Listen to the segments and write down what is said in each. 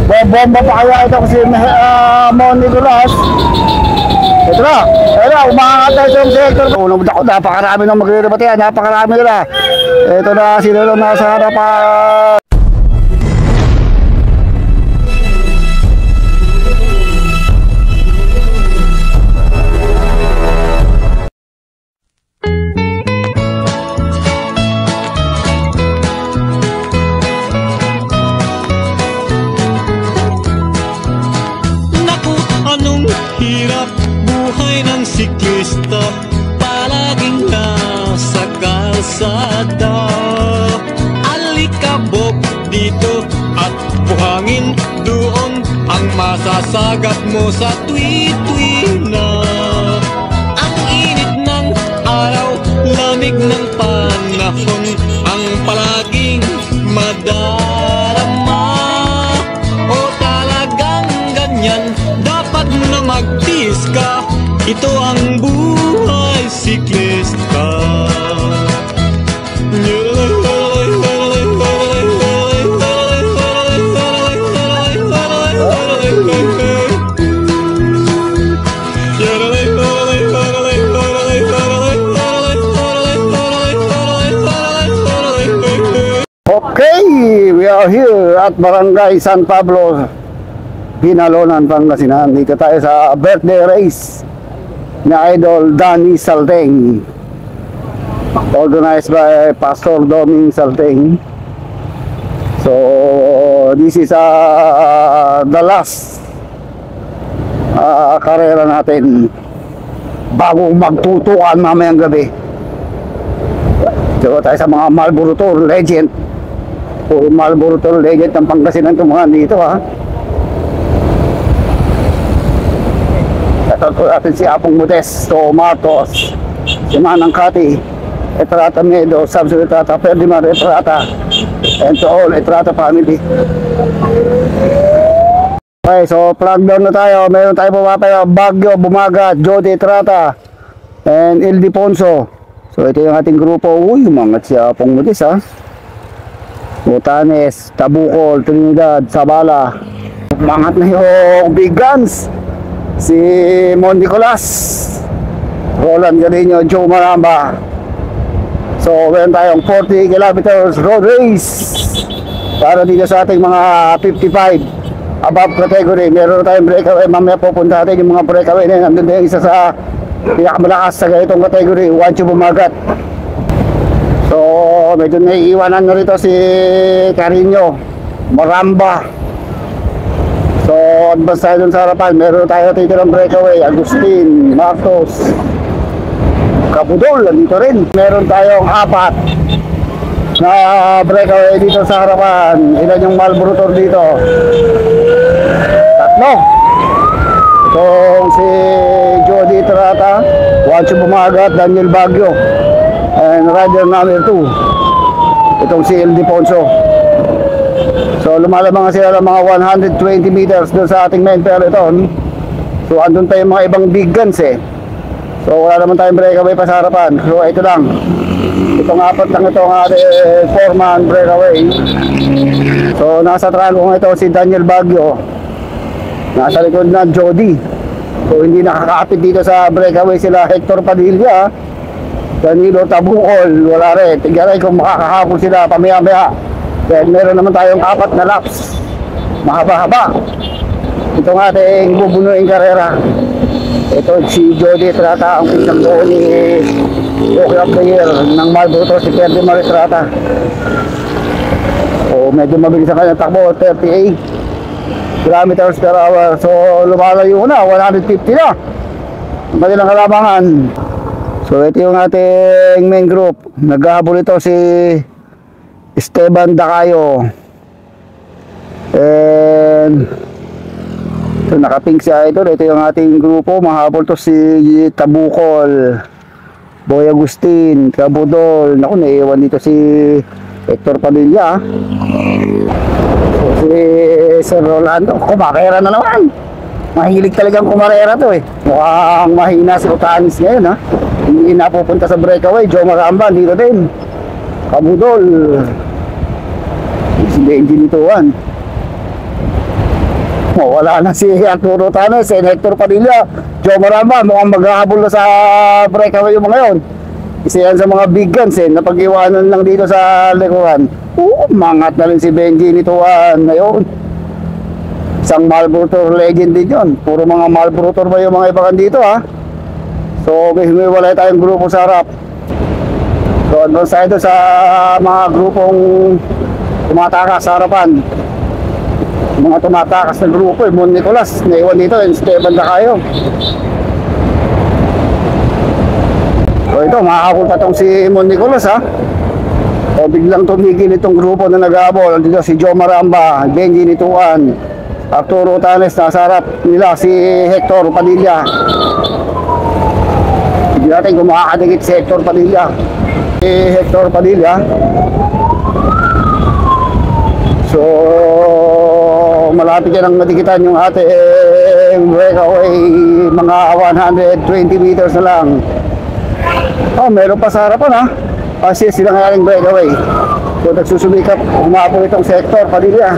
Bomba pa kaya ito kasi Mon Nicolas. Ito na, umangat tayo sa sector. Unang dako, napakarami ng magre-rebate yan, napakarami nila. Ito na, sila lang nasa harapan. Hirap buhay ng siklista, palaging nasa kalsada. Alikabok dito at buhangin doon, ang masasagat mo sa tuwi-tuwi na. Ang init ng araw, lamig ng panahon, ang palaging madarama. O talagang ganyan, dapat na magtiis ka. Ito ang buhay siklista. Okay, we are here at Barangay San Pablo, Binalonan, Pangasinan. Dito tayo sa birthday race ni Idol Danny Salteng, organized by Pastor Doming Salteng. So this is the last karera natin bago magtutukan mamayang gabi. Dito tayo sa mga Marlboro Tour legend. Puro Marlboro Tour legend ng Pangasinan tumuhan dito ha. Ito natin si Apong Modesto Matos, si Manang Kati, Etrata Medo, Sabso Etrata, Ferdinand Etrata, and to all Etrata family. Okay, so plug down na tayo. Meron tayo pumapayo, Bagyo, Bumagat, Jody Etrata, and Ildefonso. So ito yung ating grupo. Uy, umangat si Apong Modes ha. Butanes, Tabukol, Trinidad, Sabala. Umangat na yung Big Guns. Si Mon Nicolas, Roland Garino, Joe Maramba. So meron tayong 40 kilometers road race para dito sa ating mga 55 above category. Meron tayong breakaway. Mamaya pupunta natin yung mga breakaway na yun. Nandun din isa sa pinakamalakas sa ganitong category, Juancho Bumagat. So medyo naiiwanan na rito si Carino Maramba. So advance tayo dun sa harapan. Meron tayo titirang breakaway, Agustin, Marcos, Cabudol, dito rin. Meron tayong 4 na breakaway dito sa harapan. Ilan yung Marlboro Tour dito? 3. Itong si Jody Trata, Juancho Bumagat, Daniel Bagyo, and rider number 2, itong si Ildefonso. So lumalabang sila ng mga 120 meters doon sa ating main peloton. So andun tayong mga ibang big guns eh. So wala naman tayong breakaway pa sa harapan. So ito lang, itong 4 lang ito ang ating 4-man breakaway. So nasa trago ito si Daniel Bagyo, nasa likod na Jody. So hindi nakakaapit dito sa breakaway sila Hector Padilla, Danilo Tabukol, wala rin. Tigyaray kung makakahapon sila pamaya-maya. Then meron naman tayong 4 na laps, mahaba-haba. Itong ating bubunuing karera. Ito si Jody Trata, ang pisang buo ni Rookie of the Year ng Marlboro Tour, si Ferdinand Etrata. O medyo mabilis ang kanyang takbo, 38 kilometers per hour. So lumalayo na, 150 na ang kanilang kalabangan. So ito yung ating main group. Naghahabol ito si Esteban Dacayo, and ito nakapink si Idol. Ito yung ating grupo. Mahabol to si Tabukol, Boy Agustin, Cabudol. Naku, naiiwan dito si Hector Padilla. So, si Sir Rolando, kumakera na naman. Mahilig talagang kumarera to eh. Mukhang mahina si Utanis ngayon ha. Hindi napupunta sa breakaway. Joe Maramba dito din, Cabudol, si Benji Nituan. Wala na si Arturo Tanes, si Hector Padilla, Joe Maramba, mukhang maghahabol na sa breakaway yung mga yun. Isa yan sa mga big guns napag-iwanan lang dito sa likuran. Mangat na rin si Benji nituan ngayon. Isang Marlboro Tour legend din yun. Puro mga Marlboro Tour ba yung mga ibakan dito So may humiwalay tayong grupo sa harap. So doon sa ito sa mga grupong tumatakas sa harapan. Mga tumatakas na grupo Mon Nicolas, naiwan dito yung Esteban Lacayo. So ito, makakakul pa tong si Mon Nicolas So biglang tumigil itong grupo na nag-aabol. Dito si Joe Maramba, Benji Nituan, Arturo Tanes, nasa harap nila si Hector Padilla. Hindi natin kung makakadikit si Hector Padilla. Si Hector Padilla. So malapit yan ang madikitan yung ating breakaway, mga 120 meters na lang. Meron pa sa harapan kasi sila nga rin breakaway. So nagsusumikap, umapong itong si Hector Padilla.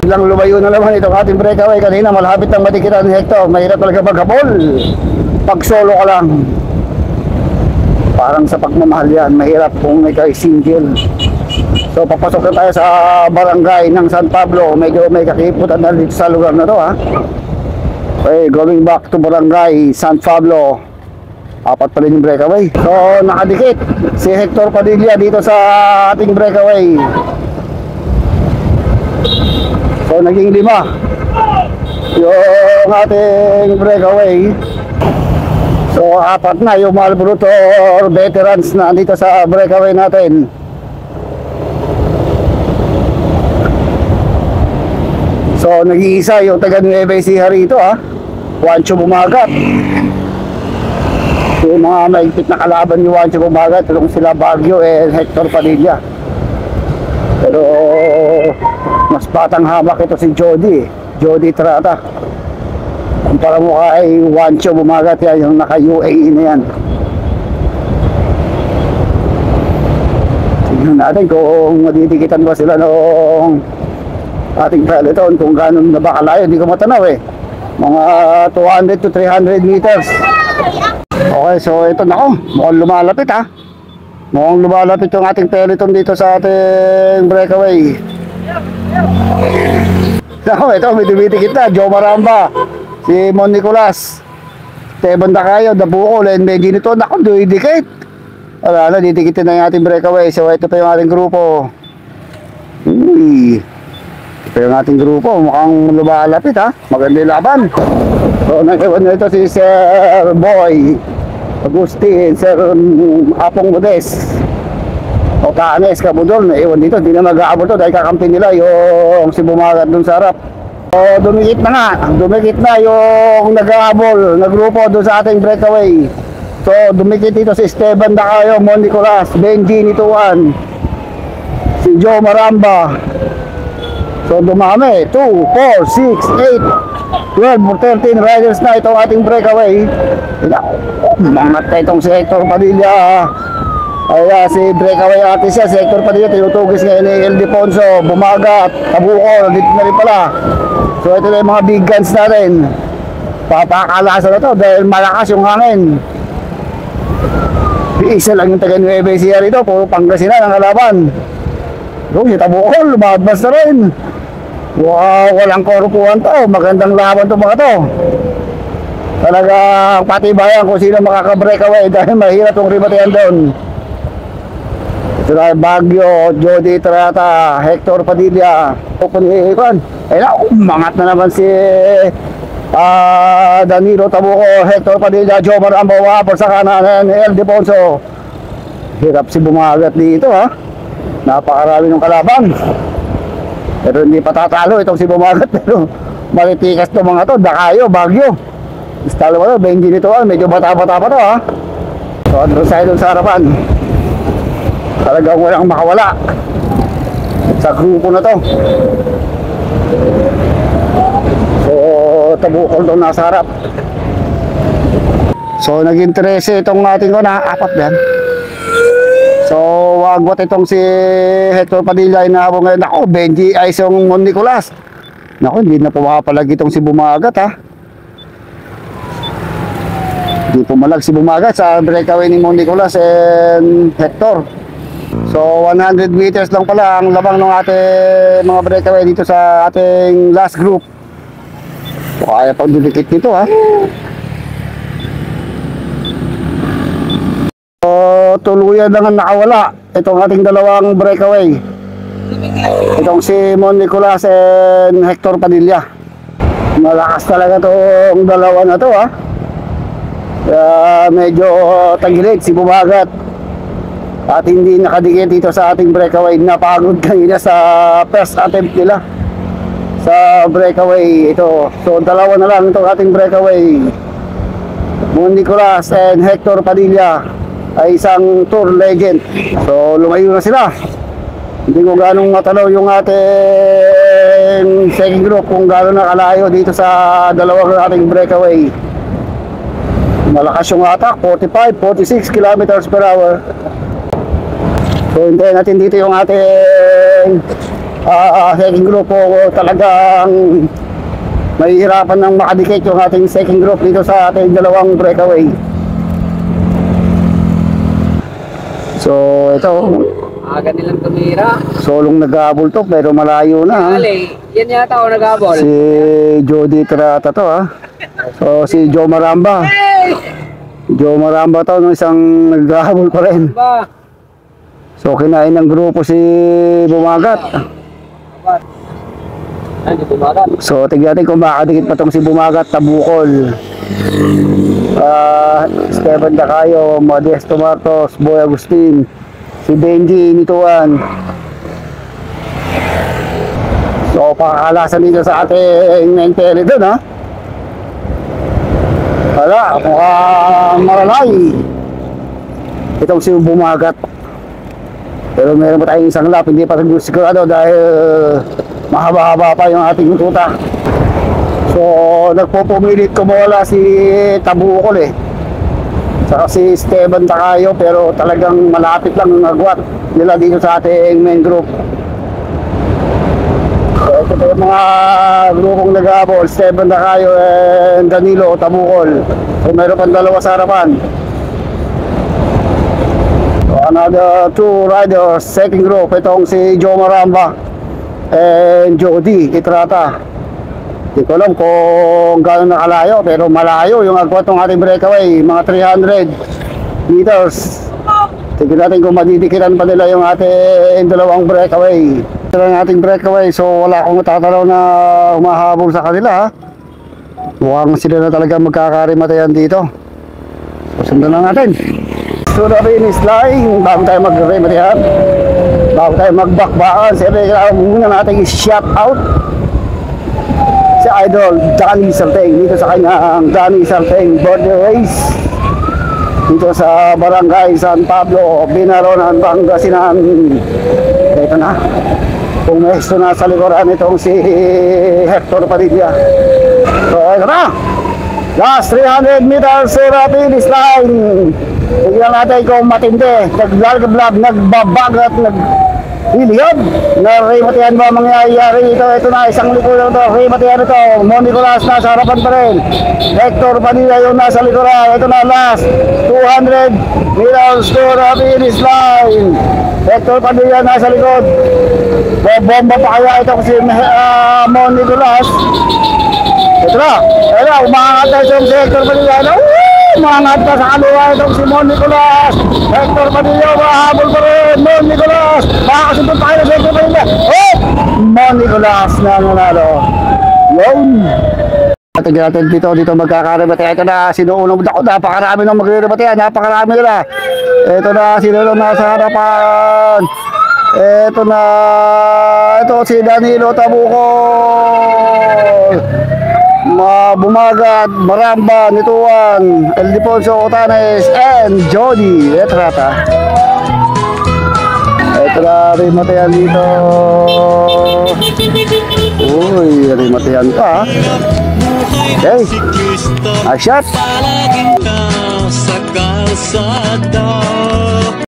Bilang lumayo na naman itong ating breakaway kanina, malapit ang madikitan ni Hector. Mahirap talaga maghabol pag solo ka lang. Parang sa pagmamahal yan, mahirap kung may single. So papasok na tayo sa barangay ng San Pablo. Medyo may kakiputan na dito sa lugar na to Okay, going back to barangay San Pablo. Apat pa rin yung breakaway. So nakadikit si Hector Padilla dito sa ating breakaway. So naging 5 yung ating breakaway. So apat na yung Marlboro Tour veterans na dito sa breakaway natin. So nag-iisa yung taga Nueva Ecija rito Juancho Bumagat. So yung mga maigpit na kalaban ni Juancho Bumagat, tulong sila Baguio Hector Padilla. Pero mas batang hamak ito si Jody Trata. Kumpara mo kay Juancho Bumagat yan, yung naka-UAE na yan. Tignan natin kung madidikitan ba sila noong ating peloton, kung gano'n na ba kalayo, hindi ko matanaw mga 200 to 300 meters. Okay, so ito na mukhang lumalapit mukhang lumalapit yung ating peloton dito sa ating breakaway. So ito, may dumitikit na Joe Maramba, si Mon Nicolas, Esteban Lacayo, Dabucol, and Benji nito, dumidikit. Wala na, didikitin na yung ating breakaway. So ito pa yung ating grupo. Ito yung ating grupo, mukhang lumalapit maganda yung laban. So naiwan na ito si Sir Boy Agustin, Sir Apong Modes, o Tanes Kabudol, naiwan dito. Hindi na mag-aabot to dahil kakampi nila yung si Bumagat dun sa harap. So dumikit na yung nag-aabol na grupo dun sa ating breakaway. So dumikit dito si Esteban Lacayo, Mon Nicolas, Benji Nituan, si Joe Maramba. So dumami, 2, 4, 6, 8, 12, 13 riders na itong ating breakaway. Mangat na itong si Hector Padilla. Ay si breakaway artist si Hector Padilla, tinutugis ngayon ni Ildefonso, Bumagat, Tabucol, dito na rin pala. So ito na yung mga big guns natin. Papakalasan na to dahil malakas yung hangin. Isa lang yung taga Nueva Ecija rito, puro Pangasinan ang kalaban. So si Tabucol, lumadbas na rin. Wow, walang korupuan to. Magandang laban to mga to. Talagang patibayan kung sino makaka-breakaway dahil mahirap itong ribatayan doon. Ito na Baguio, Jody Trata, Hector Padilla. Umangat na naman si Danilo Tabuco, Hector Padilla, Joe Maramba, wapor sa kanan, Ildefonso. Hirap si Bumagat dito napakarami ng kalaban. Pero hindi patatalo itong si Bumagat. Pero malitikas to mga to. Lacayo, Baguio, Istalo pa to, Benji nito medyo bata-bata pa to So doon sa harapan, talagang walang makawala sa grupo na to. So Tabucol doon nasa harap. So naging 13 itong ating apat yan. So wagwat itong si Hector Padilla inahabol ngayon. Benji ay isang Mon Nicolas. Naku, hindi na pumapalag itong si Bumagat ha. Hindi pumalag si Bumagat sa breakaway ni Mon Nicolas and Hector. So 100 meters lang pala ang labang ng ating mga breakaway dito sa ating last group. So, kaya pang didikit nito ha. So tuluyan lang ang nakawala itong ating dalawang breakaway. Itong si Mon Nicolas and Hector Padilla. Malakas talaga itong dalawa na to ha. Medyo tagilid si Bumagat at hindi nakadikit dito sa ating breakaway. Napagod kanina sa first attempt nila sa breakaway ito. So dalawa na lang itong ating breakaway. Mon Nicolas and Hector Padilla ay isang tour legend. So lumayo na sila. Hindi ko ganong matalaw yung ating second group kung gano'n nakalayo dito sa dalawang ating breakaway. Malakas yung attack, 45-46 kilometers per hour. So hintayin natin dito yung ating second group po. Talagang mahihirapan ng makadikit yung ating second group dito sa ating dalawang breakaway. So ito, aga nilang tumira. solong nag-aabol to pero malayo na ha. Ali, yan yata ako nag-abol. Si Jody Trata to ha. So si Joe Maramba. Joe Maramba to, no, isang nag-aabol pa rin. Ba? So kinain ng grupo si Bumagat. Abat. Ay, di bumagat. So tignan natin kung makadikit pa tong si Bumagat, Tabukol. Esteban Dacayo, Modesto Martos, Boy Agustin, si Benji Nituan. So pakakalasan dito sa ating main tele dun ha. Wala, mukhang maralay itong si Bumagat. Pero meron pa tayong isang lap, hindi pa sigurado dahil mahaba-haba pa yung ating tuta. So nagpupumilit kumawala si Tabukol eh, saka si Esteban Dacayo, pero talagang malapit lang ang agwat nila dito sa ating main group. So ito pa yung mga grupong nag-aabol, Esteban Dacayo and Danilo Tabukol. So meron pang dalawa sa harapan. So another two riders, second group, itong si Joe Maramba and Jody Itrata. Hindi ko alam kung gano'n nakalayo, pero malayo yung agwat ng ating breakaway, mga 300 meters. Tignan natin kung madidikitan pa nila yung ating dalawang breakaway. Ito lang ating breakaway, so wala akong matatalaw na humahabol sa kanila ha. Mukhang sila na talaga magkakarimatayan dito. So sundan lang natin. So na finish line, bago tayo magrimatayan, bago tayo magbakbakan, siyempre kailangan muna natin i-shout out si Idol Danny Salteng dito sa kanyang Danny Salteng birthday race dito sa Barangay San Pablo, Binaronan, Pangasinan. Ito na, pumesto na sa likuran itong si Hector Padilla. So ito na, last 300 meters sa finish line. Tignan natin kung matindi, naglalgablab, nagbabagat, Iliad, narimatihan ba mangyayari ito? Ito na, isang likuran ito, rimatihan ito. Mon Nicolas nasa harapan pa rin. Hector Padilla yung nasa likuran. Ito na, last 200 meters to the finish line. Hector Padilla nasa likod. Bomba pa kaya ito si Mon Nicolas. Ito na, umangat na si Hector Padilla. Umangat na sa kaliwa itong si Mon Nicolas. Hector Padilla, mahabol pa rin. Mon Nicolas, makakasipot pa kayo sa Hector Padilla. Oh! Mon Nicolas na nanalo. Yun! Tignan natin dito magkakarebate. Ito na, sinuunong dako. Napakarami nang magre-rebate. Napakarami nila. Ito na, sinunong nasa harapan. Ito na, ito si Danilo Tabukol. Bumagat, Maramba, Nituan, Ildefonso Otanes, and Jody Etrata. Ito na, rimatayan dito. Uy, rimatayan ka. Okay, nice shot. Palaging ka sa kalsada.